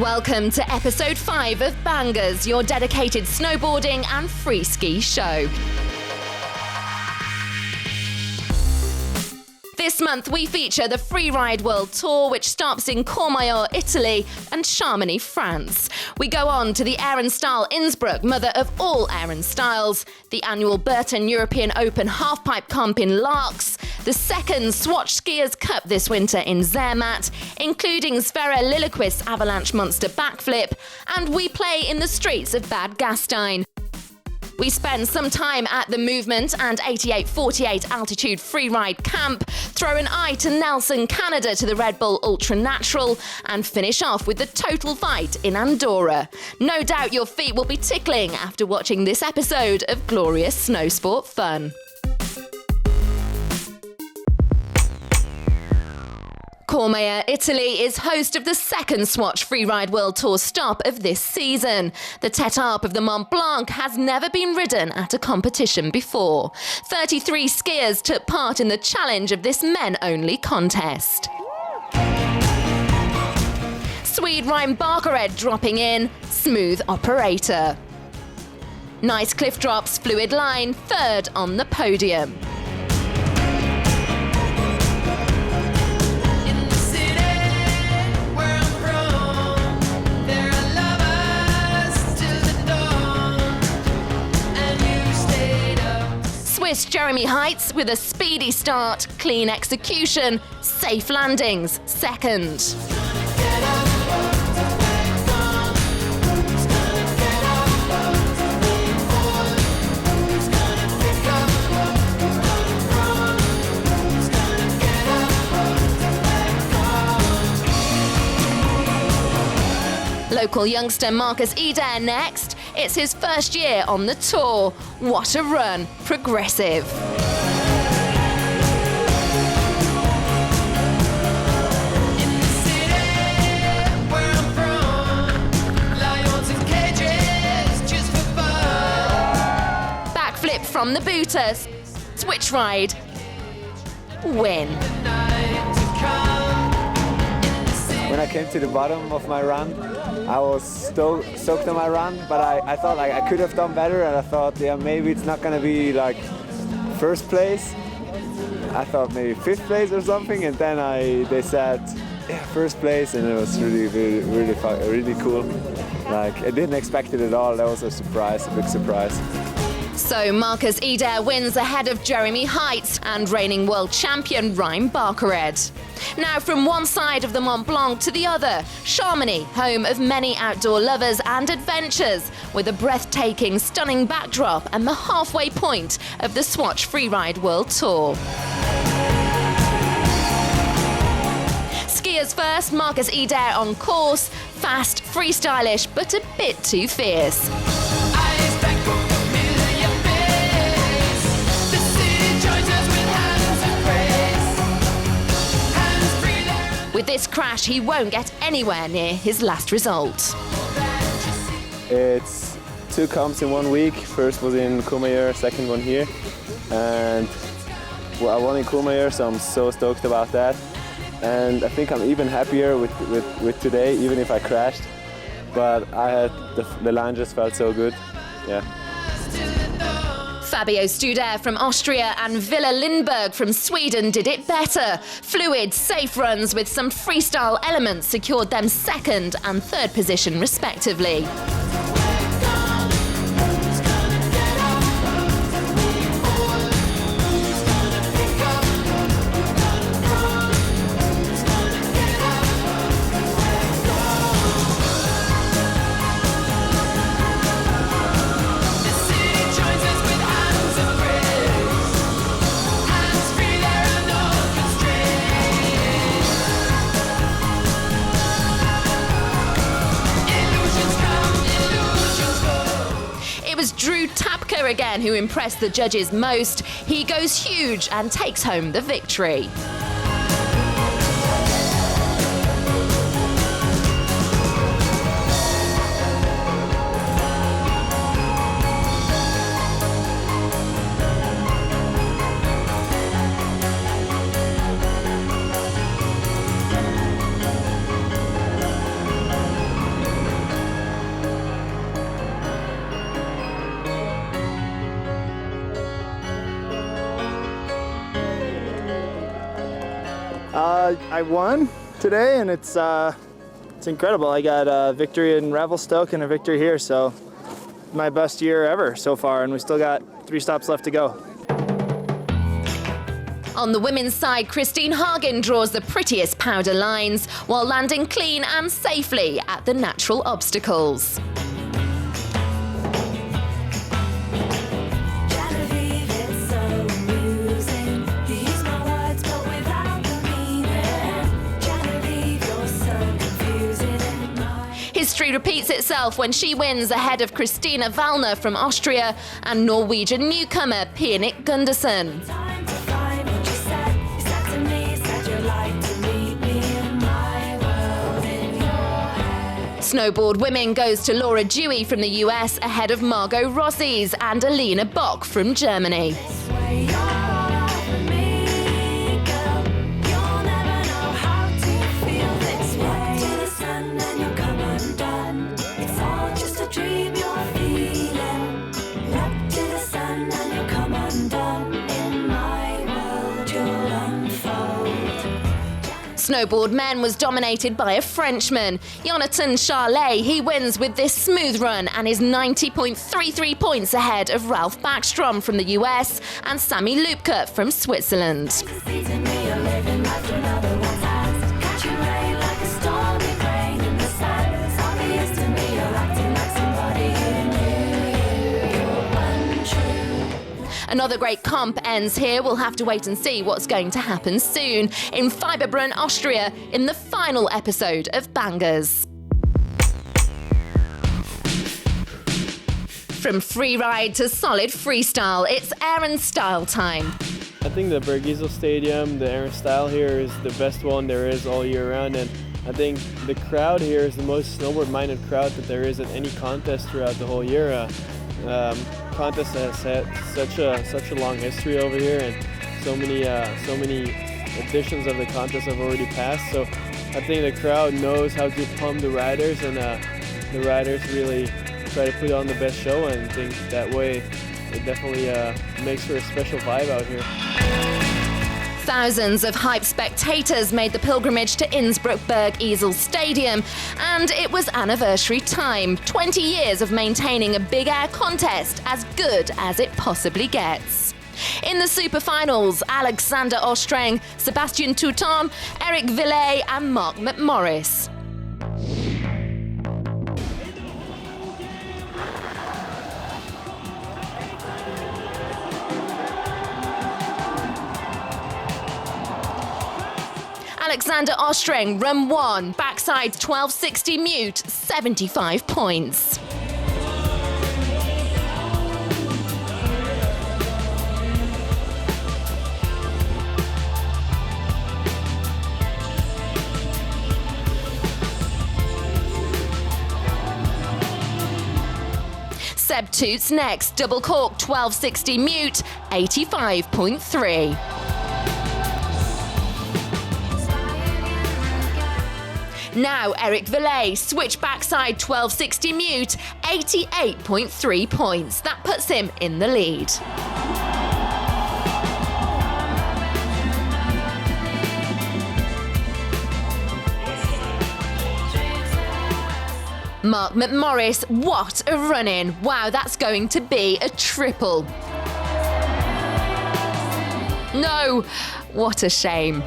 Welcome to episode 5 of Bangers, your dedicated snowboarding and free ski show. This month we feature the Freeride World Tour, which stops in Courmayer, Italy and Chamonix, France. We go on to the Style Innsbruck, mother of all Aran styles, the annual Burton European Open Half-pipe Camp in Laax, the second Swatch Skiers Cup this winter in Zermatt, including Liloquist's avalanche monster backflip, and we play in the streets of Bad Gastein. We spend some time at the Movement and 8848 Altitude Freeride Camp, throw an eye to Nelson, Canada to the Red Bull Ultra Natural, and finish off with the Total Fight in Andorra. No doubt your feet will be tickling after watching this episode of glorious snow sport fun. Courmayer, Italy is host of the second Swatch Freeride World Tour stop of this season. The Tête of the Mont Blanc has never been ridden at a competition before. 33 skiers took part in the challenge of this men-only contest. Swede Ryan Barkered dropping in, smooth operator. Nice cliff drops, fluid line, third on the podium. Jeremy Heights with a speedy start, clean execution, safe landings, second. Local youngster Marcus Eder next. It's his first year on the tour. What a run, progressive. Backflip from the booter, switch ride, win. When I came to the bottom of my run, I was stoked on my run, but I thought like I could have done better, and I thought, yeah, maybe it's not gonna be like first place. I thought maybe 5th place or something, and then they said, yeah, first place, and it was really cool. Like I didn't expect it at all. That was a surprise, a big surprise. So Marcus Eder wins ahead of Jeremy Heights and reigning world champion Ryan Barkered. Now from one side of the Mont Blanc to the other, Chamonix, home of many outdoor lovers and adventures, with a breathtaking, stunning backdrop and the halfway point of the Swatch Freeride World Tour. Skiers first, Marcus Eder on course, fast, freestylish, but a bit too fierce. With this crash, he won't get anywhere near his last result. It's 2 comps in 1 week. First was in Courmayer, second one here. And I won in Courmayer, so I'm so stoked about that. And I think I'm even happier with today, even if I crashed. But the line just felt so good, yeah. Fabio Studer from Austria and Villa Lindberg from Sweden did it better. Fluid, safe runs with some freestyle elements secured them second and third position respectively. Again, who impressed the judges most. He goes huge and takes home the victory. I won today, and it's incredible. I got a victory in Revelstoke and a victory here, so my best year ever so far, and we still got 3 stops left to go. On the women's side, Christine Hagen draws the prettiest powder lines while landing clean and safely at the natural obstacles. History repeats itself when she wins ahead of Christina Wallner from Austria and Norwegian newcomer Pianik Gundersen. Snowboard women goes to Laura Dewey from the US ahead of Margot Rossies and Alina Bock from Germany. Snowboard men was dominated by a Frenchman, Jonathan Charlet. He wins with this smooth run and is 90.33 points ahead of Ralph Backstrom from the US and Sami Lübke from Switzerland. Another great comp ends here. We'll have to wait and see what's going to happen soon in Fieberbrunn, Austria, in the final episode of Bangers. From freeride to solid freestyle, it's air and style time. I think the Bergizel Stadium, the air and style here is the best one there is all year round, and I think the crowd here is the most snowboard-minded crowd that there is at any contest throughout the whole year. Contest has had such a long history over here, and so many editions of the contest have already passed. So I think the crowd knows how to pump the riders, and the riders really try to put on the best show, and I think that way it definitely makes for a special vibe out here. Thousands of hype spectators made the pilgrimage to Innsbruck Bergisel Stadium, and it was anniversary time. 20 years of maintaining a big air contest as good as it possibly gets. In the superfinals, Alexander Ostreng, Sebastian Touton, Eric Villet and Mark McMorris. Alexander Ostreng, run 1, backside 1260 mute, 75 points. Seb Toots next, double cork 1260 mute, 85.3. Now Eric Villet, switch backside 1260 mute, 88.3 points. That puts him in the lead. Mark McMorris, what a run-in. Wow, that's going to be a triple. No, what a shame.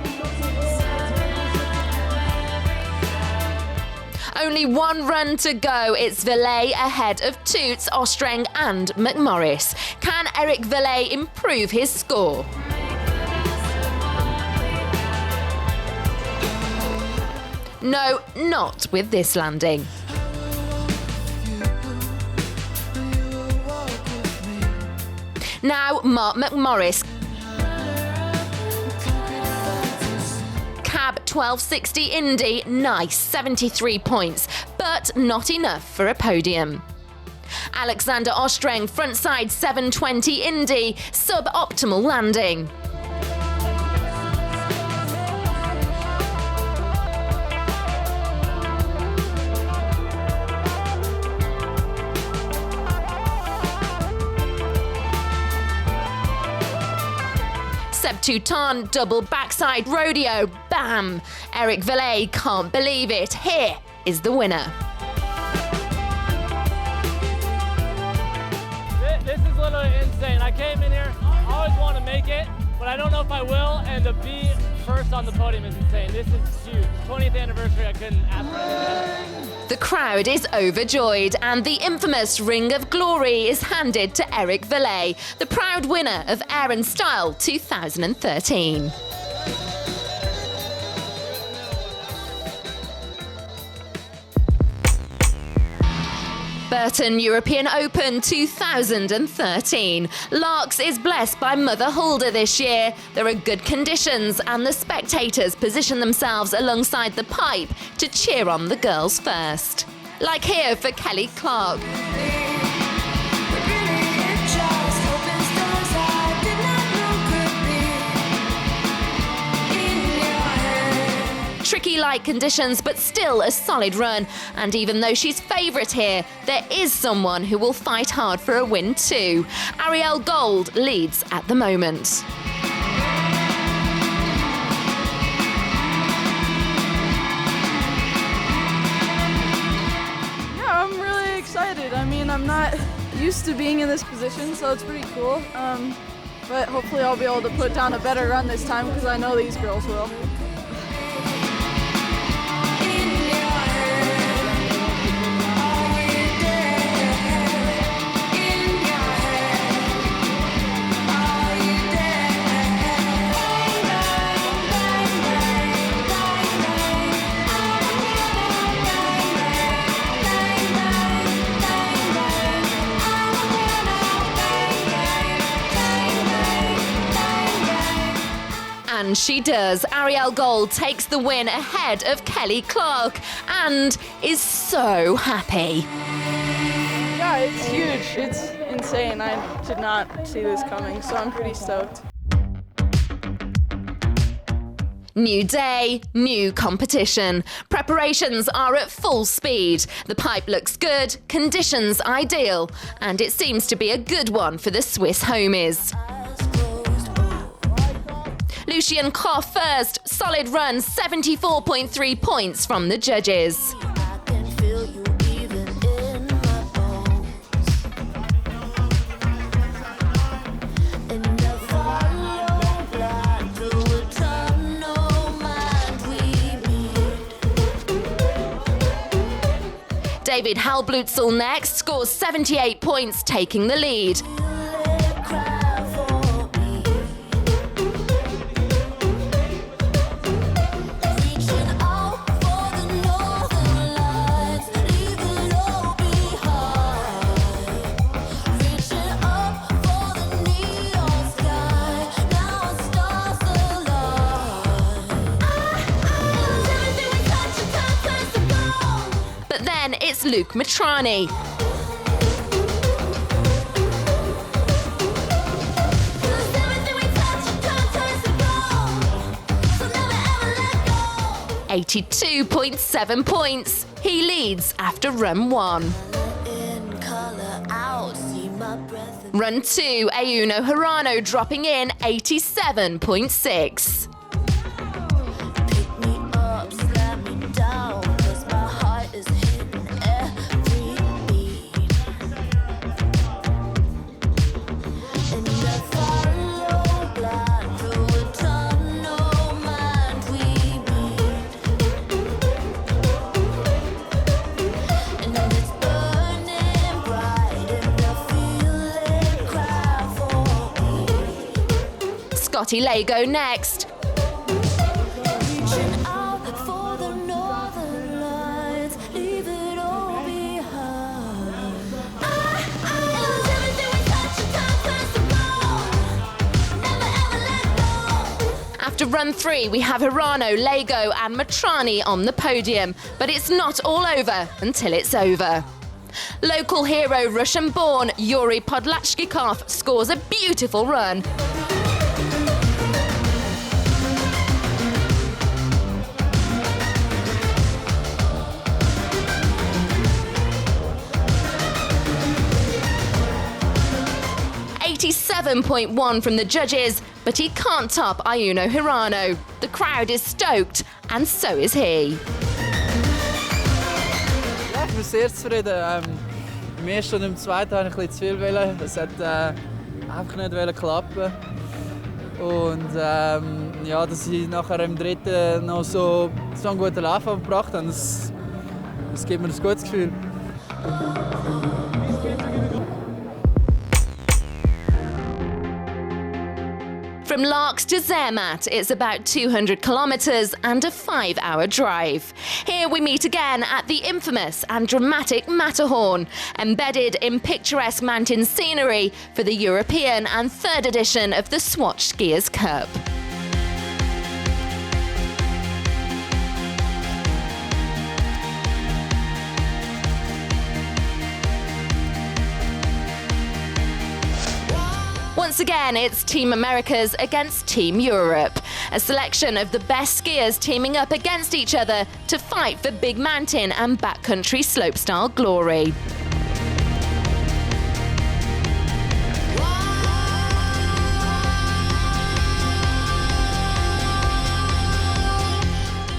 Only one run to go. It's Villet ahead of Toots, Ostreng and McMorris. Can Eric Villet improve his score? No, not with this landing. Now Mark McMorris. Cab 1260 Indy, nice, 73 points, but not enough for a podium. Alexander Ostreng, frontside 720 Indy, suboptimal landing. Seb Teuton double backside rodeo, bam! Eric Vellet can't believe it. Here is the winner. This is literally insane. I came in here, I always want to make it, but I don't know if I will, and to be first on the podium is insane. This is huge. 20th anniversary, I couldn't ask for anything better. The crowd is overjoyed, and the infamous Ring of Glory is handed to Eric Vellet, the proud winner of Air and Style 2013. Burton European Open 2013. Laax is blessed by Mother Hulda this year. There are good conditions and the spectators position themselves alongside the pipe to cheer on the girls first. Like here for Kelly Clark. Tricky light conditions, but still a solid run. And even though she's favourite here, there is someone who will fight hard for a win too. Arielle Gold leads at the moment. Yeah, I'm really excited. I mean, I'm not used to being in this position, so it's pretty cool. But hopefully I'll be able to put down a better run this time because I know these girls will. And she does. Arielle Gold takes the win ahead of Kelly Clark and is so happy. Yeah, it's huge. It's insane. I did not see this coming, so I'm pretty stoked. New day, new competition. Preparations are at full speed. The pipe looks good, conditions ideal, and it seems to be a good one for the Swiss homies. Lucien Koch first, solid run, 74.3 points from the judges. David Halblutzel next, scores 78 points, taking the lead. It's Luke Matrani. $82.7 points. He leads after run 1. Run 2, Ayuno Hirano dropping in 87.6. Scotty Lago next. After run 3, we have Hirano, Lago and Matrani on the podium, but it's not all over until it's over. Local hero Russian-born Yuri Podlachkikov scores a beautiful run. 11.1 from the judges, but he can't top Ayuno Hirano. The crowd is stoked, and so is he. Ja, ich bin sehr zufrieden. Im ersten und im zweiten wollte ich ein bisschen zu viel wollen. Das hat einfach nicht klappen. Und ja, dass ich nachher im dritten noch so einen guten Lauf gebracht habe, das gibt mir ein gutes Gefühl. From Laax to Zermatt, it's about 200 kilometres and a 5-hour drive. Here we meet again at the infamous and dramatic Matterhorn, embedded in picturesque mountain scenery for the European and third edition of the Swatch Skiers Cup. Once again, it's Team Americas against Team Europe. A selection of the best skiers teaming up against each other to fight for big mountain and backcountry slopestyle glory.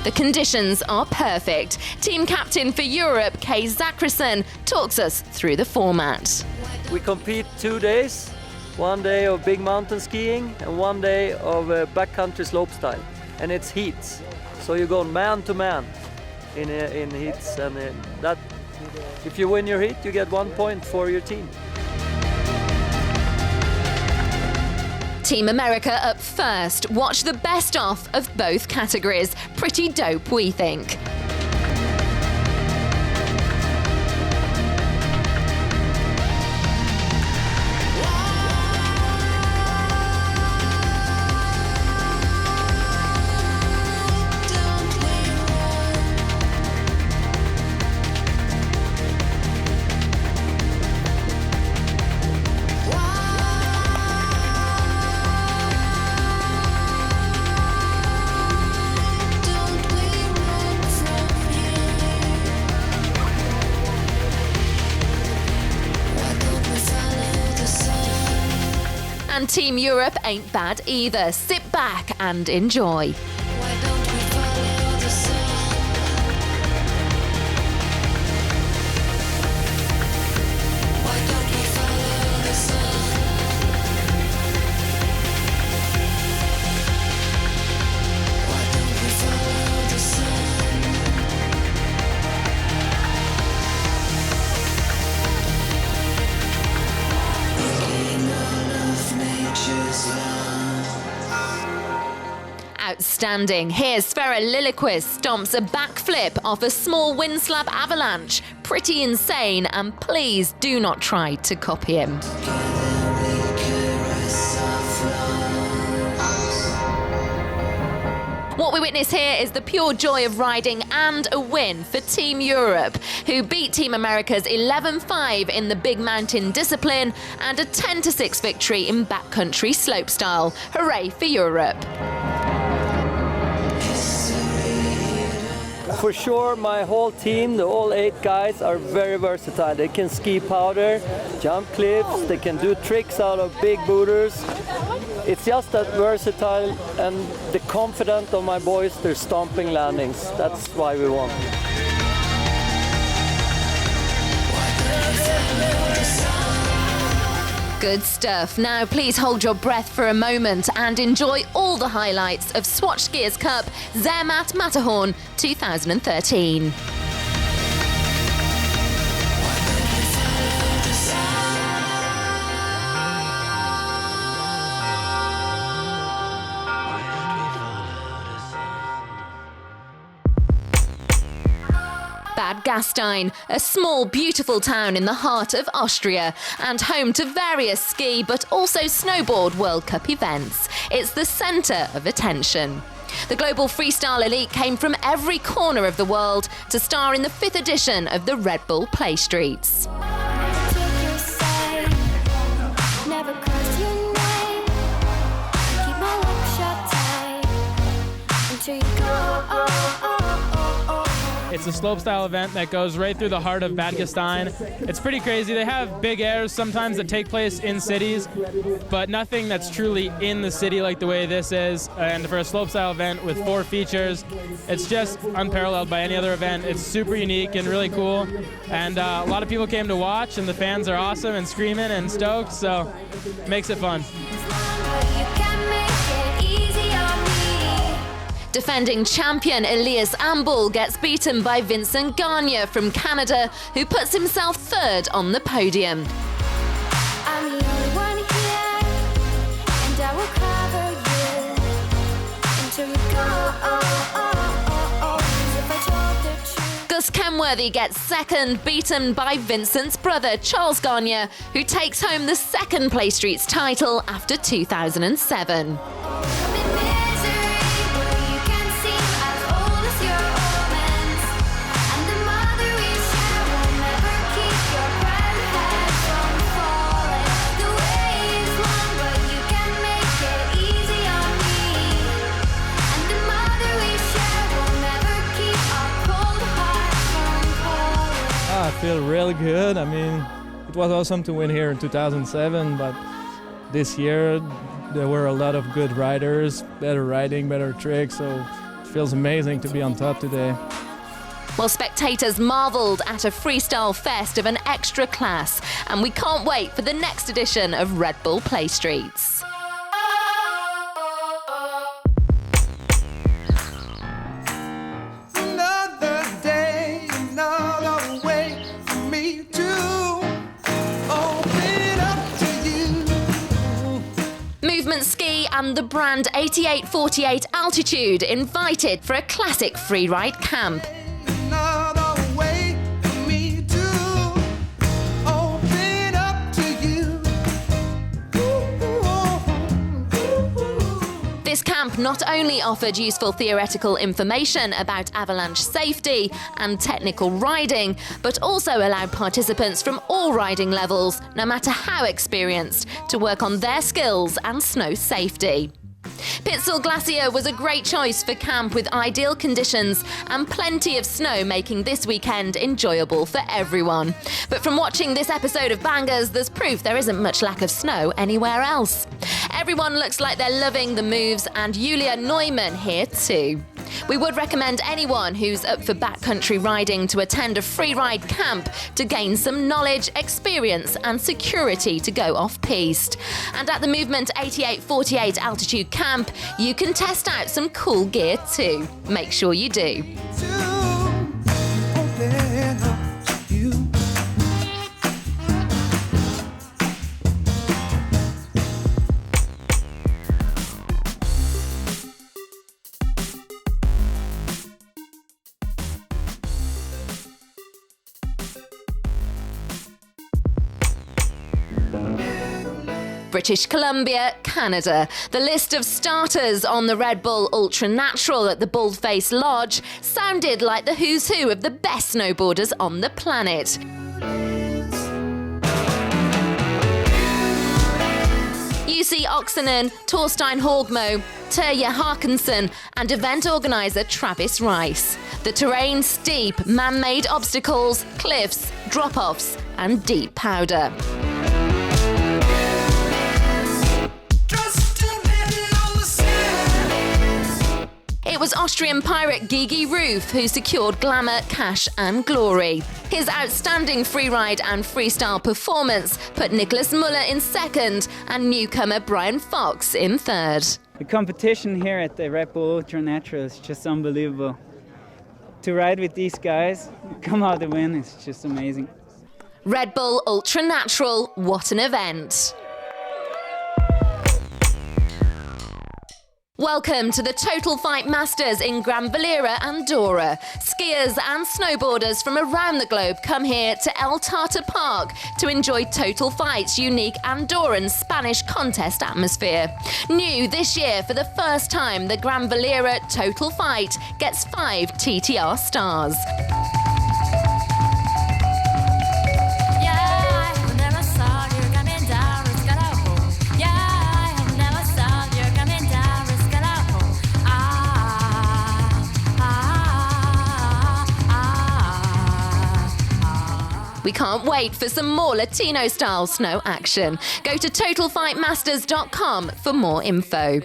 The conditions are perfect. Team captain for Europe, Kay Zackerson, talks us through the format. We compete 2 days. 1 day of big mountain skiing and 1 day of backcountry slopestyle, and it's heats. So you go man to man in heats, and that if you win your heat, you get 1 point for your team. Team America up first. Watch the best off of both categories. Pretty dope, we think. And Team Europe ain't bad either. Sit back and enjoy. Outstanding. Here, Sverre Lillequist stomps a backflip off a small wind slab avalanche. Pretty insane, and please do not try to copy him. What we witness here is the pure joy of riding and a win for Team Europe, who beat Team America's 11-5 in the big mountain discipline and a 10-6 victory in backcountry slopestyle. Hooray for Europe. For sure, my whole team, the all 8 guys, are very versatile. They can ski powder, jump cliffs, they can do tricks out of big booters. It's just that versatile, and the confidence of my boys, they're stomping landings. That's why we won. Good stuff. Now please hold your breath for a moment and enjoy all the highlights of Swatch Skiers Cup Zermatt Matterhorn 2013. Bad Gastein, a small, beautiful town in the heart of Austria and home to various ski but also snowboard World Cup events. It's the centre of attention. The global freestyle elite came from every corner of the world to star in the 5th edition of the Red Bull Playstreets. It's a slopestyle event that goes right through the heart of Bad Gastein. It's pretty crazy. They have big airs sometimes that take place in cities, but nothing that's truly in the city like the way this is. And for a slopestyle event with 4 features, it's just unparalleled by any other event. It's super unique and really cool. And a lot of people came to watch, and the fans are awesome and screaming and stoked, so it makes it fun. Defending champion Elias Ambul gets beaten by Vincent Gagne from Canada, who puts himself 3rd on the podium. I'm the only one here, and I will cover you until we go. If I told the truth. Gus Kenworthy gets 2nd, beaten by Vincent's brother Charles Gagne, who takes home the 2nd Playstreets title after 2007. I feel really good. I mean, it was awesome to win here in 2007, but this year there were a lot of good riders, better riding, better tricks, so it feels amazing to be on top today. Well, spectators marvelled at a freestyle fest of an extra class, and we can't wait for the next edition of Red Bull Playstreets. Movement Ski and the brand 8848 Altitude invited for a classic freeride camp. This camp not only offered useful theoretical information about avalanche safety and technical riding, but also allowed participants from all riding levels, no matter how experienced, to work on their skills and snow safety. Pitzel Glacier was a great choice for camp with ideal conditions and plenty of snow, making this weekend enjoyable for everyone. But from watching this episode of Bangers, there's proof there isn't much lack of snow anywhere else. Everyone looks like they're loving the moves, and Julia Neumann here too. We would recommend anyone who's up for backcountry riding to attend a freeride camp to gain some knowledge, experience and security to go off-piste. And at the Movement 8848 Altitude Camp, you can test out some cool gear too. Make sure you do. British Columbia, Canada. The list of starters on the Red Bull Ultra Natural at the Baldface Lodge sounded like the who's who of the best snowboarders on the planet. Jussi Oksanen, Torstein Haugmo, Terje Harkinson and event organiser Travis Rice. The terrain steep, man-made obstacles, cliffs, drop-offs and deep powder. It was Austrian pirate Gigi Roof who secured glamour, cash and glory. His outstanding freeride and freestyle performance put Nicholas Muller in 2nd and newcomer Brian Fox in 3rd. The competition here at the Red Bull Ultra Natural is just unbelievable. To ride with these guys, come out the win, it's just amazing. Red Bull Ultra Natural, what an event. Welcome to the Total Fight Masters in Gran Valira, Andorra. Skiers and snowboarders from around the globe come here to El Tata Park to enjoy Total Fight's unique Andorran Spanish contest atmosphere. New this year for the first time, the Gran Valira Total Fight gets 5 TTR stars. We can't wait for some more Latino-style snow action. Go to totalfightmasters.com for more info.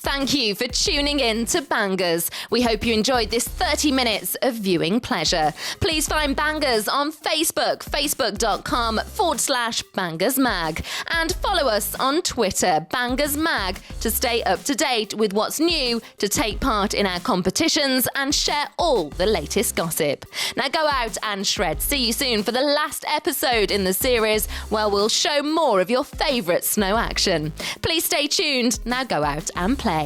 Thank you for tuning in to Bangers. We hope you enjoyed this 30 minutes of viewing pleasure. Please find Bangers on Facebook, facebook.com/BangersMag. And follow us on Twitter, BangersMag, to stay up to date with what's new, to take part in our competitions and share all the latest gossip. Now go out and shred. See you soon for the last episode in the series, where we'll show more of your favourite snow action. Please stay tuned. Now go out and play.